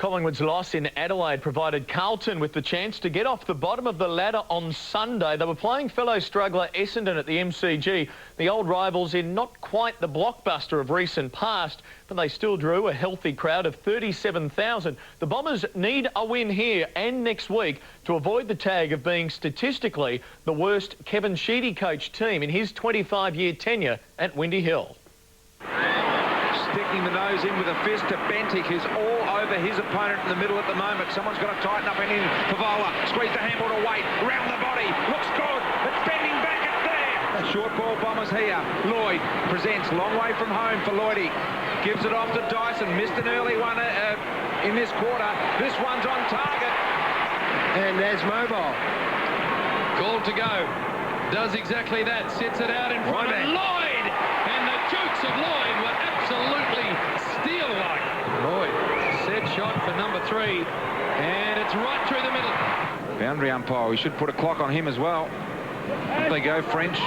Collingwood's loss in Adelaide provided Carlton with the chance to get off the bottom of the ladder on Sunday. They were playing fellow struggler Essendon at the MCG. The old rivals in not quite the blockbuster of recent past, but they still drew a healthy crowd of 37,000. The Bombers need a win here and next week to avoid the tag of being statistically the worst Kevin Sheedy coached team in his 25-year tenure at Windy Hill. Sticking the nose in with a fist to Bentic, who's all over his opponent in the middle at the moment. Someone's got to tighten up and in. Favola squeeze the handball to Wait. Round the body. Looks good. It's bending back. It's there. A short ball, Bombers here. Lloyd presents. Long way from home for Lloydie. Gives it off to Dyson. Missed an early one in this quarter. This one's on target. And there's Mobile. Called to go. Does exactly that. Sits it out in front of Lloyd. And the jukes of Lloyd were absolutely steel-like. Lloyd, set shot for number 3. And it's right through the middle. Boundary umpire. We should put a clock on him as well. Up they go, French.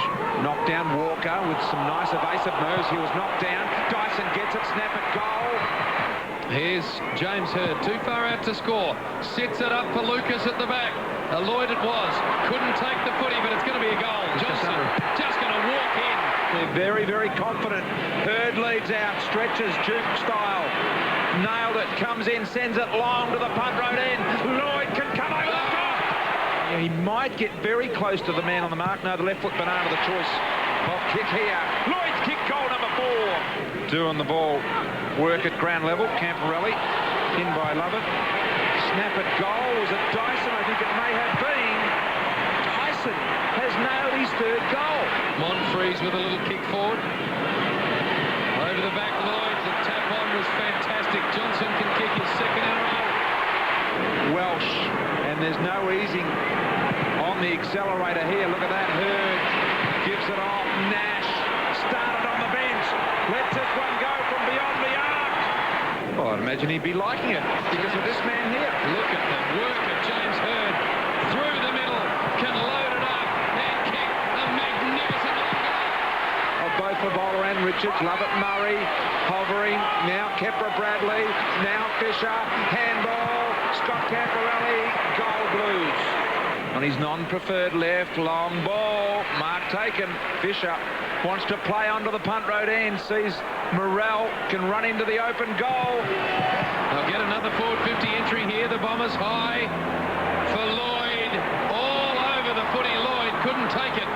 Knocked down Walker with some nice evasive moves. He was knocked down. Dyson gets it. Snap it. Goal. Here's James Hird, too far out to score. Sits it up for Lucas at the back. Lloyd it was. Couldn't take the footy, but it's going to be a goal. Johnson just going to walk in. They're very, very confident. Hird leads out, stretches, Duke style. Nailed it, comes in, sends it long to the punt road end. Lloyd can come over the top. Yeah, he might get very close to the man on the mark. No, the left foot banana, the choice of kick here. Lloyd's kick, goal number 4. 2 on the ball. Work at ground level. Camporelli in by Lovett. Snap at goal. Was it Dyson? I think it may have been. Dyson has nailed his 3rd goal. Monfries with a little kick forward. Over the back, Lloyd. The tap on was fantastic. Johnson can kick his 2nd in a row. Welsh. And there's no easing on the accelerator here. Look at that. Hird gives it off. Nash started on the bench. Lets this one go from beyond the arc. Well, I'd imagine he'd be liking it because of this man here. Look at the work of James Hird. Through the middle. Can load it up and kick a magnificent long goal. Of both Favola and Richards. Lovett, Murray hovering. Now Kepra Bradley. Now Fisher. Handball. Scott Camporelli. Goal Blues. On his non-preferred left. Long ball. Mark taken. Fisher wants to play onto the punt road end. Sees Morrell can run into the open goal. They'll get another forward 50 entry here. The Bombers high for Lloyd. All over the footy. Lloyd couldn't take it.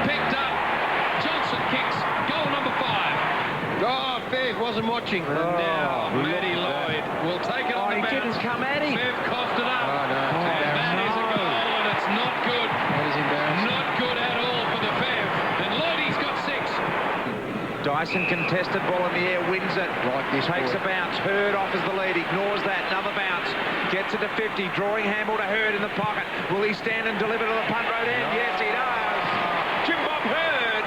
Picked up. Johnson kicks. Goal number 5. Oh, Fev wasn't watching. And now Matty Lloyd will take it on the bounce. He didn't come at him. Fev coughed it up. Oh, no. And that is a goal, and it's not good. That is embarrassing. Not good at all for the Fev. And Lloydie's got 6. Dyson contested ball in the air, wins it. Like this Takes boy. a bounce. Hird offers the lead, ignores that. Another bounce. Gets it to 50. Drawing handball to Hird in the pocket. Will he stand and deliver to the punt road end? No. Yes, he does. Jim Bob Hird.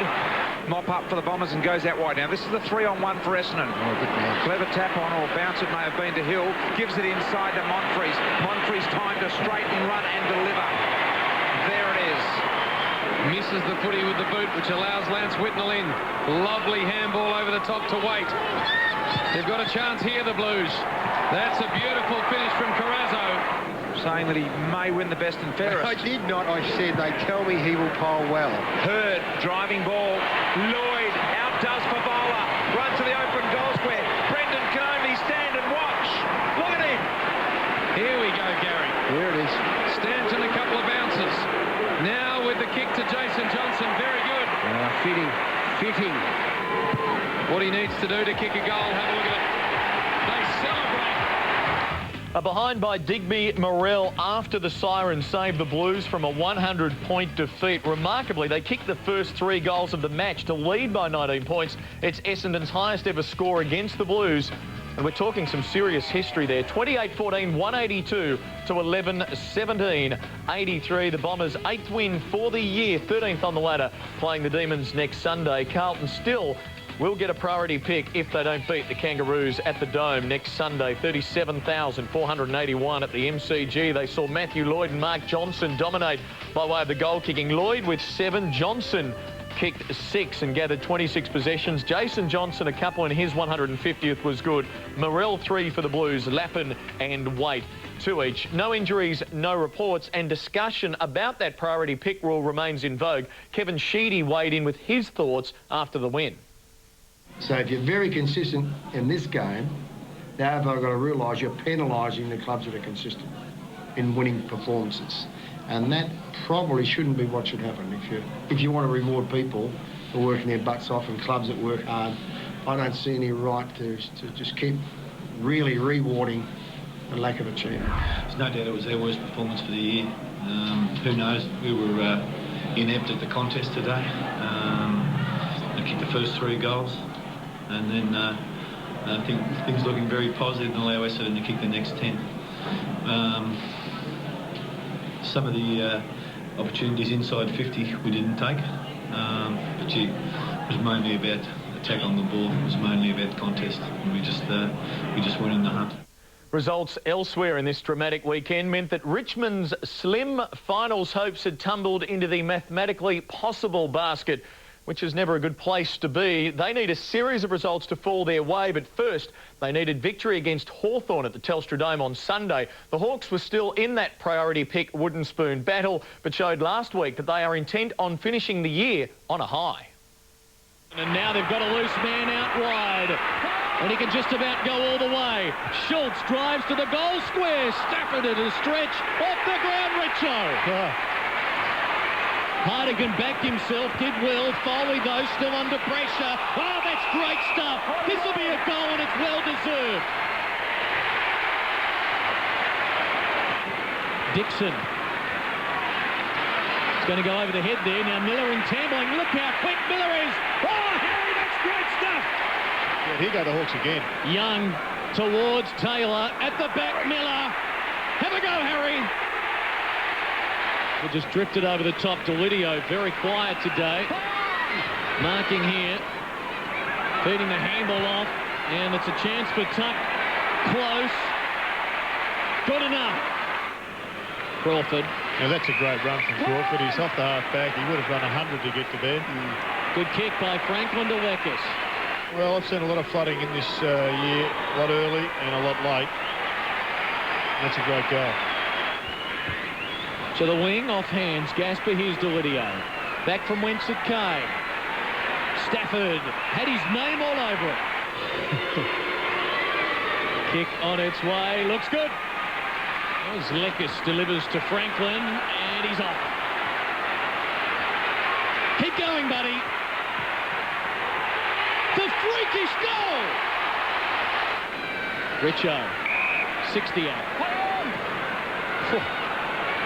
Mop up for the Bombers and goes out wide. Now, this is the 3-on-1 for Essendon. Oh, good man. Clever tap on or bounce it may have been to Hill. Gives it inside to Monfries. Monfries time to straighten, run and deliver. There it is. Misses the footy with the boot, which allows Lance Whitnell in. Lovely handball over the top to Wait. They've got a chance here, the Blues. That's a beautiful finish from Carrazzo. Saying that he may win the best and fairest. I did not. I said they tell me he will poll well. Hird, driving ball. Lloyd outdoes Favola. Runs to the open goal square. Brendan can only stand and watch. Look at him. Here we go, Gary. There it is. Stanton a couple of bounces. Now with the kick to Jason Johnson. Very good. Fitting. What he needs to do to kick a goal, have a look at it. They celebrate. Behind by Digby Morrell after the siren saved the Blues from a 100-point defeat. Remarkably, they kicked the first 3 goals of the match to lead by 19 points. It's Essendon's highest ever score against the Blues. And we're talking some serious history there. 28-14, 182 to 11-17, 83. The Bombers' 8th win for the year, 13th on the ladder, playing the Demons next Sunday. Carlton still will get a priority pick if they don't beat the Kangaroos at the Dome next Sunday. 37,481 at the MCG. They saw Matthew Lloyd and Mark Johnson dominate by way of the goal kicking. Lloyd with 7, Johnson kicked 6 and gathered 26 possessions. Jason Johnson, a couple in his 150th was good. Morell 3 for the Blues, Lappin and Waite 2 each. No injuries, no reports, and discussion about that priority pick rule remains in vogue. Kevin Sheedy weighed in with his thoughts after the win. So if you're very consistent in this game, now I've got to realise you're penalising the clubs that are consistent in winning performances. And that probably shouldn't be what should happen. If you want to reward people for working their butts off and clubs that work hard, I don't see any right to just keep really rewarding the lack of achievement. There's no doubt it was their worst performance for the year. Who knows? We were inept at the contest today. They kicked the first 3 goals, and then I think things looking very positive and allow Essendon to kick the next 10. Some of the opportunities inside 50 we didn't take, but it was mainly about attack on the ball. It was mainly about contest, and we just weren't in the hunt. Results elsewhere in this dramatic weekend meant that Richmond's slim finals hopes had tumbled into the mathematically possible basket, which is never a good place to be. They need a series of results to fall their way, but first they needed victory against Hawthorn at the Telstra Dome on Sunday. The Hawks were still in that priority pick wooden spoon battle, but showed last week that they are intent on finishing the year on a high. And now they've got a loose man out wide, and he can just about go all the way. Schultz drives to the goal square. Stafford at a stretch, off the ground, Richo. Hardigan backed himself, did well. Foley, though, still under pressure. Oh, that's great stuff. This will be a goal, and it's well-deserved. Dixon. It's going to go over the head there. Now Miller and Tambling. Look how quick Miller is. Oh, Harry, that's great stuff. Yeah, here go the Hawks again. Young towards Taylor. At the back, Miller. Have a go, Harry. It just drifted over the top to Lidio. Very quiet today. Marking here. Feeding the handball off. And it's a chance for Tuck. Close. Good enough. Crawford. Now that's a great run from Crawford. He's off the half-back. He would have run 100 to get to bed. Good kick by Franklin to Weckes. Well, I've seen a lot of flooding in this year. A lot early and a lot late. That's a great goal. To the wing, off hands. Gasper, here's Delidio. Back from whence it came. Stafford had his name all over it. Kick on its way. Looks good. As Weckes delivers to Franklin, and he's off. Keep going, buddy. The freakish goal. Richo. 68.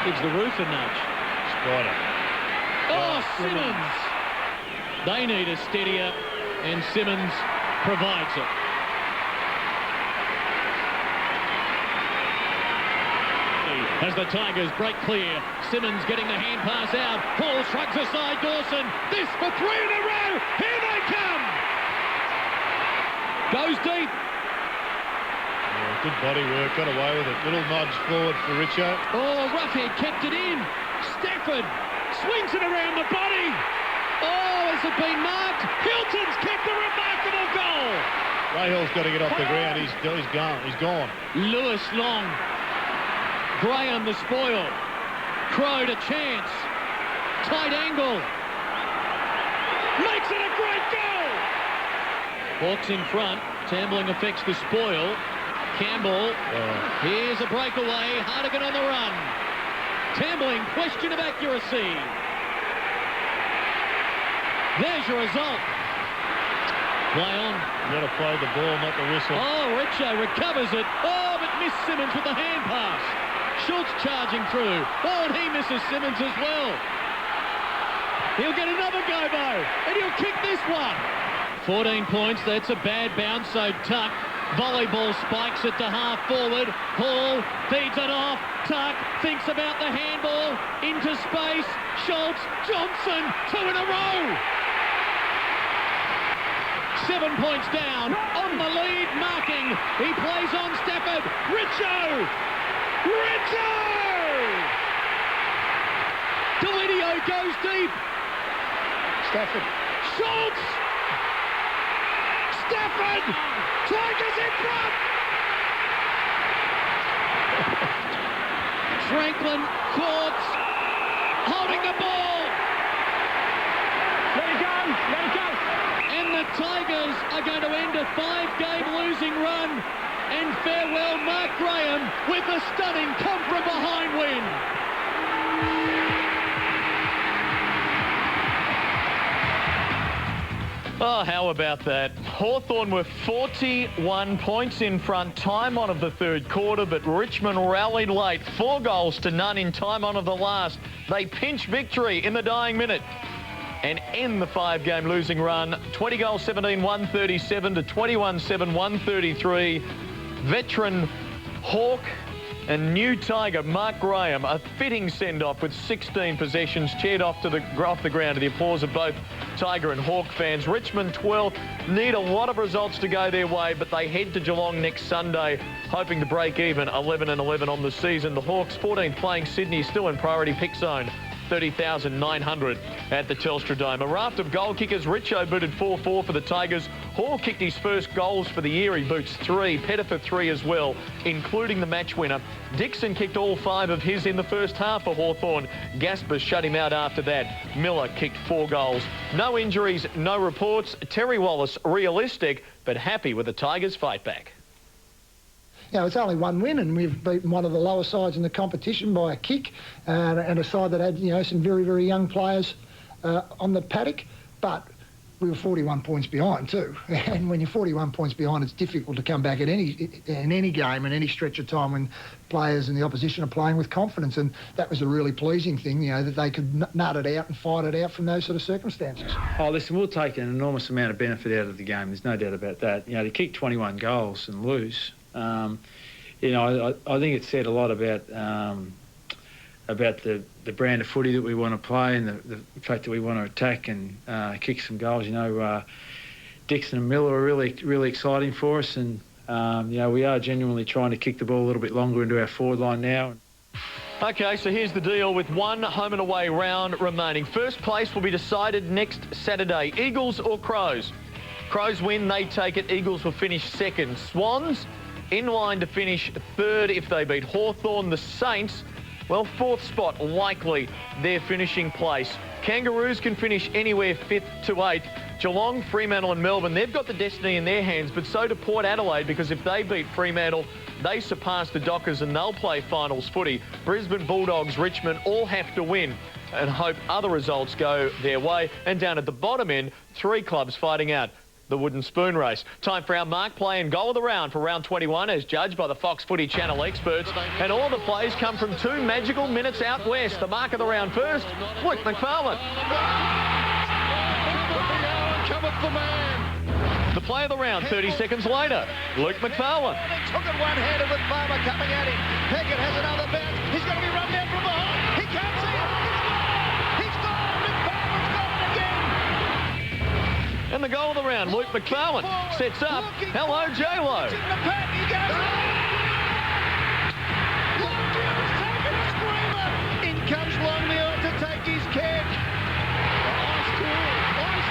Gives the roof a nudge. Spider. Oh, Simmons! They need a steadier, and Simmons provides it. As the Tigers break clear, Simmons getting the hand pass out. Paul shrugs aside Dawson. This for 3 in a row. Here they come. Goes deep. Good body work, got away with it. Little nudge forward for Richo. Oh, Roughhead kept it in. Stafford swings it around the body. Oh, has it been marked? Hilton's kept a remarkable goal. Rahill's got to get off the ground. He's gone. He's gone. Lewis long. Graham the spoil. Crowd a chance. Tight angle. Makes it a great goal. Hawks in front. Tambling affects the spoil. Campbell. Here's a breakaway. Hardigan on the run. Tambling, question of accuracy. There's your result. Play on. You got to play the ball, not the whistle. Oh, Richo recovers it. Oh, but missed Simmons with the hand pass. Schultz charging through. Oh, and he misses Simmons as well. He'll get another go, though, and he'll kick this one. 14 points. That's a bad bounce, so Tuck. Volleyball spikes it to half forward. Hall feeds it off. Tuck thinks about the handball. Into space. Schultz, Johnson, 2 in a row. 7 points down. On the lead, marking. He plays on Stafford. Richo! Richo! Delidio goes deep. Stafford. Schultz! Stafford! Tigers in front! Franklin, Courts, holding the ball. Let it go! Let it go! And the Tigers are going to end a 5-game losing run. And farewell Mark Graham with a stunning come-from-behind win. Oh, how about that? Hawthorn were 41 points in front, time on of the third quarter, but Richmond rallied late. 4 goals to none in time on of the last. They pinch victory in the dying minute and end the 5-game losing run. 20 goals, 17, 137 to 21-7, 133. Veteran Hawk and new Tiger Mark Graham, a fitting send-off with 16 possessions, cheered off the ground to the applause of both Tiger and Hawk fans. Richmond 12th need a lot of results to go their way, but they head to Geelong next Sunday, hoping to break even 11-11 on the season. The Hawks 14th playing Sydney, still in priority pick zone. 30,900 at the Telstra Dome. A raft of goal kickers. Richo booted 4-4 for the Tigers. Hall kicked his first goals for the year. He boots 3. Pettifer 3 as well, including the match winner. Dixon kicked all 5 of his in the first half for Hawthorn. Gasper shut him out after that. Miller kicked 4 goals. No injuries, no reports. Terry Wallace realistic, but happy with the Tigers' fight back. You know, it's only one win, and we've beaten one of the lower sides in the competition by a kick, and a side that had, you know, some very, very young players on the paddock. But we were 41 points behind too, and when you're 41 points behind, it's difficult to come back in any game and any stretch of time when players in the opposition are playing with confidence. And that was a really pleasing thing, you know, that they could nut it out and fight it out from those sort of circumstances. Oh, listen, we'll take an enormous amount of benefit out of the game. There's no doubt about that. You know, to kick 21 goals and lose. You know, I think it said a lot about the brand of footy that we want to play and the fact that we want to attack and kick some goals. You know, Dixon and Miller are really exciting for us, and you know, we are genuinely trying to kick the ball a little bit longer into our forward line now. Okay, so here's the deal with one home and away round remaining. First place will be decided next Saturday. Eagles or Crows? Crows win, they take it. Eagles will finish second. Swans in line to finish third if they beat Hawthorn. The Saints, well, 4th spot likely their finishing place. Kangaroos can finish anywhere 5th to 8th. Geelong, Fremantle and Melbourne, they've got the destiny in their hands, but so do Port Adelaide, because if they beat Fremantle, they surpass the Dockers and they'll play finals footy. Brisbane, Bulldogs, Richmond all have to win and hope other results go their way. And down at the bottom end, 3 clubs fighting out the wooden spoon race. Time for our mark play and goal of the round for round 21 as judged by the Fox Footy Channel experts. And all the plays come from 2 magical minutes out west. The mark of the round first, Luke McFarlane. The play of the round 30 seconds later, Luke McFarlane. He took it one-handed with Farmer coming at him. Hackett has another bounce. He's going to be run down from behind. He can't see it. He's gone. McFarlane's got it again. And the goal of the round, Luke McFarlane sets up. Hello, J-Lo. In comes Longmuir to take his kick. Ice cool.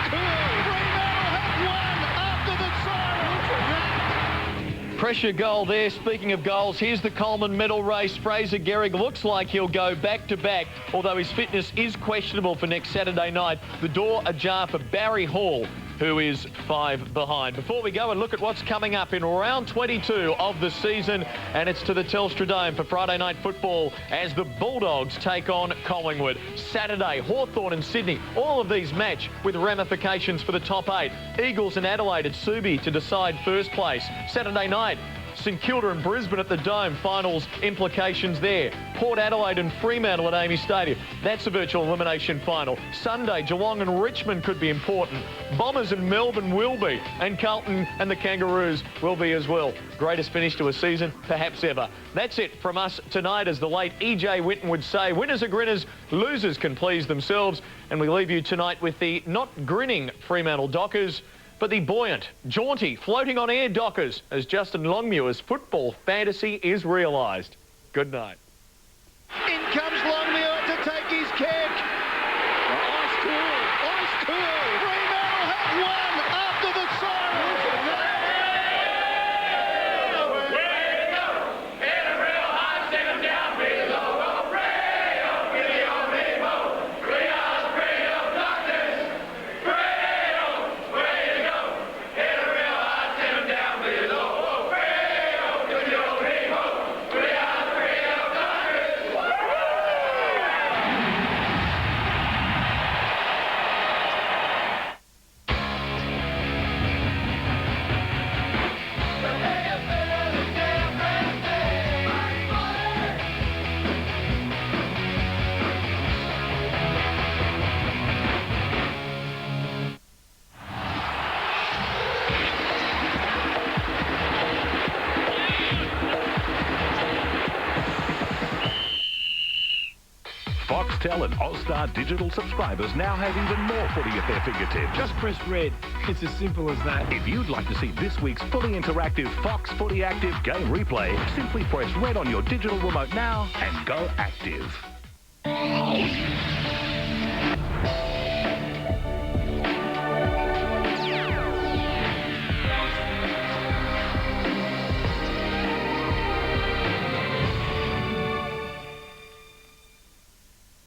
Fremantle have won after the siren. Pressure goal there. Speaking of goals, here's the Coleman medal race. Fraser Gehrig looks like he'll go back-to-back, although his fitness is questionable for next Saturday night. The door ajar for Barry Hall, who is 5 behind. Before we go and look at what's coming up in round 22 of the season, and it's to the Telstra Dome for Friday night football as the Bulldogs take on Collingwood. Saturday, Hawthorn and Sydney. All of these match with ramifications for the top 8. Eagles and Adelaide at Subi to decide first place. Saturday night, St Kilda and Brisbane at the Dome, finals implications there. Port Adelaide and Fremantle at Amy Stadium, that's a virtual elimination final. Sunday, Geelong and Richmond could be important. Bombers and Melbourne will be, and Carlton and the Kangaroos will be as well. Greatest finish to a season, perhaps ever. That's it from us tonight, as the late E.J. Winton would say. Winners are grinners, losers can please themselves. And we leave you tonight with the not grinning Fremantle Dockers, but the buoyant, jaunty, floating on air Dockers as Justin Longmuir's football fantasy is realised. Good night. In comes Longmuir to take his kick. Ice cool. Foxtel and Austar Digital subscribers now have even more footy at their fingertips. Just press red. It's as simple as that. If you'd like to see this week's fully interactive Fox Footy Active game replay, simply press red on your digital remote now and go active.